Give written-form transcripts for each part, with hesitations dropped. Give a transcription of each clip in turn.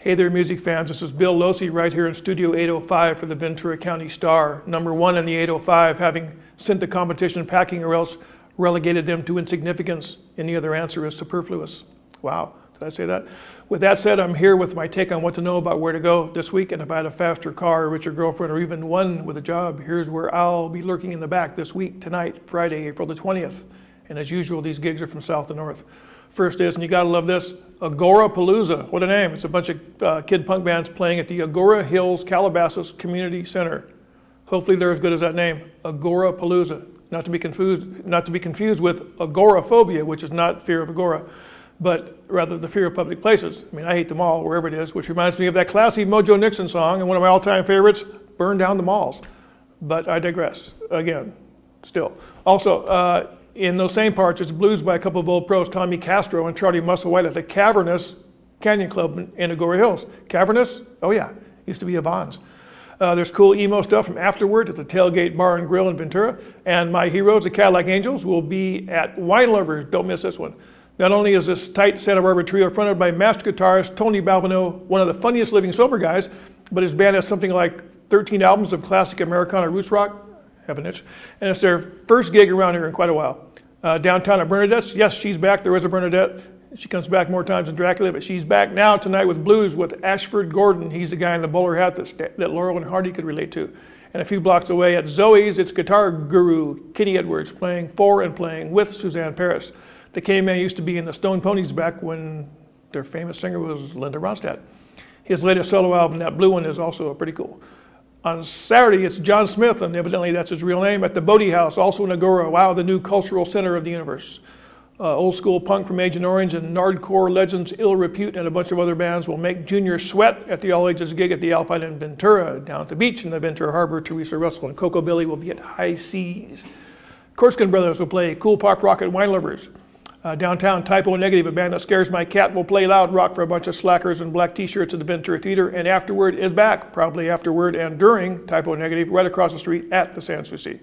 Hey there, music fans. This is Bill Locey right here in Studio 805 for the Ventura County Star. Number one in the 805, having sent the competition packing or else relegated them to insignificance. Any other answer is superfluous. Wow, did I say that? With that said, I'm here with my take on what to know about where to go this week, and if I had a faster car, a richer girlfriend, or even one with a job, here's where I'll be lurking in the back this week, tonight, Friday, April the 20th. And as usual, these gigs are from south to north. First is, and you gotta love this, Agorapalooza. What a name. It's a bunch of kid punk bands playing at the Agora Hills Calabasas Community Center. Hopefully they're as good as that name, Agorapalooza. Not to be confused with agoraphobia, which is not fear of agora, but rather the fear of public places. I mean, I hate them all, wherever it is, which reminds me of that classy Mojo Nixon song and one of my all-time favorites, Burn Down the Malls. But I digress, again, still. Also, in those same parts, it's blues by a couple of old pros, Tommy Castro and Charlie Musselwhite at the Cavernous Canyon Club in Agora Hills. Cavernous? Oh yeah, used to be a Vons. There's cool emo stuff from Afterward at the Tailgate Bar and Grill in Ventura. And my heroes, the Cadillac Angels, will be at Wine Lovers. Don't miss this one. Not only is this tight Santa Barbara trio fronted by master guitarist Tony Balbino, one of the funniest living sober guys, but his band has something like 13 albums of classic Americana roots rock. Have an itch. And it's their first gig around here in quite a while. Downtown at Bernadette's, yes, she's back. There is a Bernadette. She comes back more times than Dracula, but she's back now tonight with blues with Ashford Gordon. He's the guy in the bowler hat that Laurel and Hardy could relate to. And a few blocks away at Zoe's, it's guitar guru Kenny Edwards playing for and playing with Suzanne Paris. The K-Man used to be in the Stone Ponies back when their famous singer was Linda Ronstadt. His latest solo album, that blue one, is also pretty cool. On Saturday, it's John Smith, and evidently that's his real name, at the Bodie House, also in Agora. Wow, the new cultural center of the universe. Old school punk from Agent Orange and Nardcore legends Ill Repute and a bunch of other bands will make Junior sweat at the All Ages gig at the Alpine in Ventura. Down at the beach in the Ventura Harbor, Teresa Russell and Coco Billy will be at High Seas. Corskin Brothers will play Cool Pop Rock at Wine Lovers. Downtown, Typo Negative, a band that scares my cat, will play loud rock for a bunch of slackers in black t-shirts at the Ventura Theater. And Afterward is back, probably afterward and during Typo Negative, right across the street at the Sans Souci.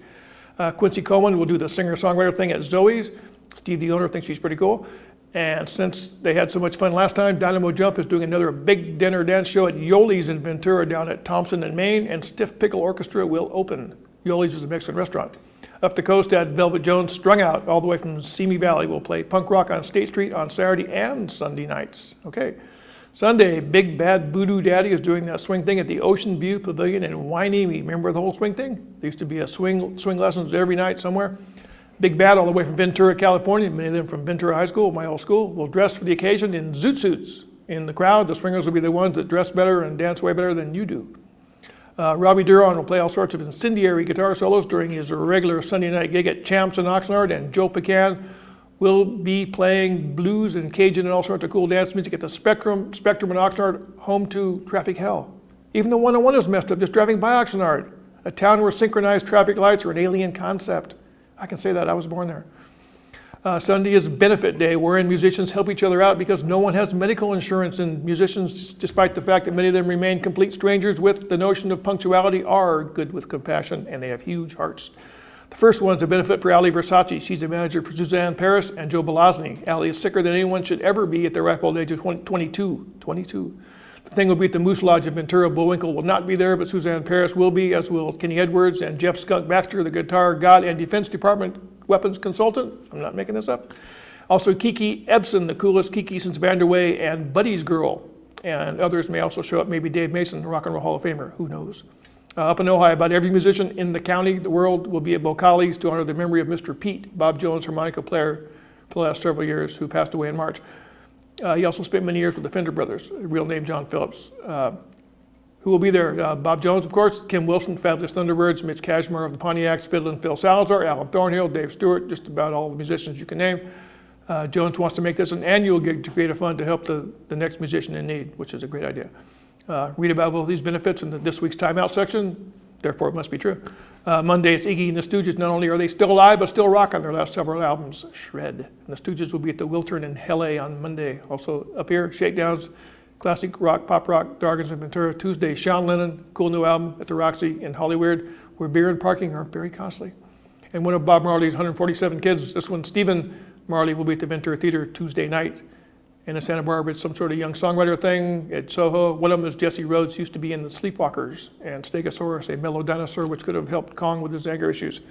Quincy Coleman will do the singer-songwriter thing at Zoe's. Steve, the owner, thinks she's pretty cool. And since they had so much fun last time, Dynamo Jump is doing another big dinner dance show at Yoli's in Ventura down at Thompson and Maine, and Stiff Pickle Orchestra will open. Yoli's is a Mexican restaurant. Up the coast at Velvet Jones, Strung Out, all the way from Simi Valley, will play punk rock on State Street on Saturday and Sunday nights. Okay. Sunday, Big Bad Voodoo Daddy is doing that swing thing at the Ocean View Pavilion in Wainimi. Remember the whole swing thing? There used to be a swing lessons every night somewhere. Big Bad, all the way from Ventura, California, many of them from Ventura High School, my old school, will dress for the occasion in zoot suits. In the crowd, the swingers will be the ones that dress better and dance way better than you do. Robbie Duron will play all sorts of incendiary guitar solos during his regular Sunday night gig at Champs in Oxnard, and Joe Pecan will be playing blues and Cajun and all sorts of cool dance music at the Spectrum in Oxnard, home to traffic hell. Even the 101 is messed up just driving by Oxnard, a town where synchronized traffic lights are an alien concept. I can say that, I was born there. Sunday is benefit day, wherein musicians help each other out because no one has medical insurance, and musicians, despite the fact that many of them remain complete strangers with the notion of punctuality, are good with compassion, and they have huge hearts. The first one is a benefit for Ali Versace. She's a manager for Suzanne Paris and Joe Belazny. Ali is sicker than anyone should ever be at the ripe old age of 22. The thing will be at the Moose Lodge in Ventura. Bullwinkle will not be there, but Suzanne Paris will be, as will Kenny Edwards and Jeff Skunk Baxter, the guitar god and Defense Department weapons consultant. I'm not making this up. Also Kiki Ebsen, the coolest Kiki since Vanderway, and Buddy's Girl. And others may also show up, maybe Dave Mason, the Rock and Roll Hall of Famer, who knows. Up in Ojai, about every musician in the county, the world, will be at Bocali's to honor the memory of Mr. Pete, Bob Jones harmonica player for the last several years, who passed away in March. He also spent many years with the Fender Brothers, real name John Phillips. Who will be there? Bob Jones, of course, Kim Wilson, Fabulous Thunderbirds, Mitch Kashmir of the Pontiacs, Fiddlin' Phil Salazar, Alan Thornhill, Dave Stewart, just about all the musicians you can name. Jones wants to make this an annual gig to create a fund to help the next musician in need, which is a great idea. Read about both these benefits in this week's Timeout section, therefore it must be true. Monday, it's Iggy and the Stooges. Not only are they still alive, but still rock on their last several albums, Shred. And the Stooges will be at the Wiltern in L.A. on Monday. Also up here, Shakedowns, classic rock, pop rock, Dargans and Ventura. Tuesday, Sean Lennon, cool new album at the Roxy in Hollywood, where beer and parking are very costly. And one of Bob Marley's 147 kids, this one, Stephen Marley, will be at the Ventura Theater Tuesday night. And in Santa Barbara, it's some sort of young songwriter thing. At Soho, one of them is Jesse Rhodes, used to be in the Sleepwalkers, and Stegosaurus, a mellow dinosaur, which could have helped Kong with his anger issues.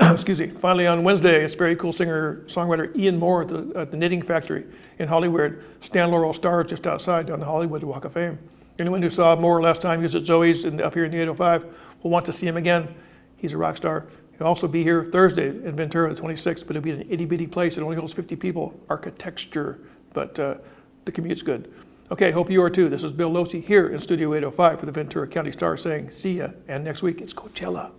Excuse me. Finally, on Wednesday, it's very cool singer-songwriter Ian Moore at the Knitting Factory in Hollywood. Stan Laurel stars just outside on the Hollywood Walk of Fame. Anyone who saw Moore last time he was at Zoe's up here in the 805 will want to see him again. He's a rock star. He'll also be here Thursday in Ventura, the 26th, but it'll be an itty-bitty place. It only holds 50 people. Architecture, but the commute's good. Okay, hope you are too. This is Bill Locey here in Studio 805 for the Ventura County Star saying see ya, and next week it's Coachella.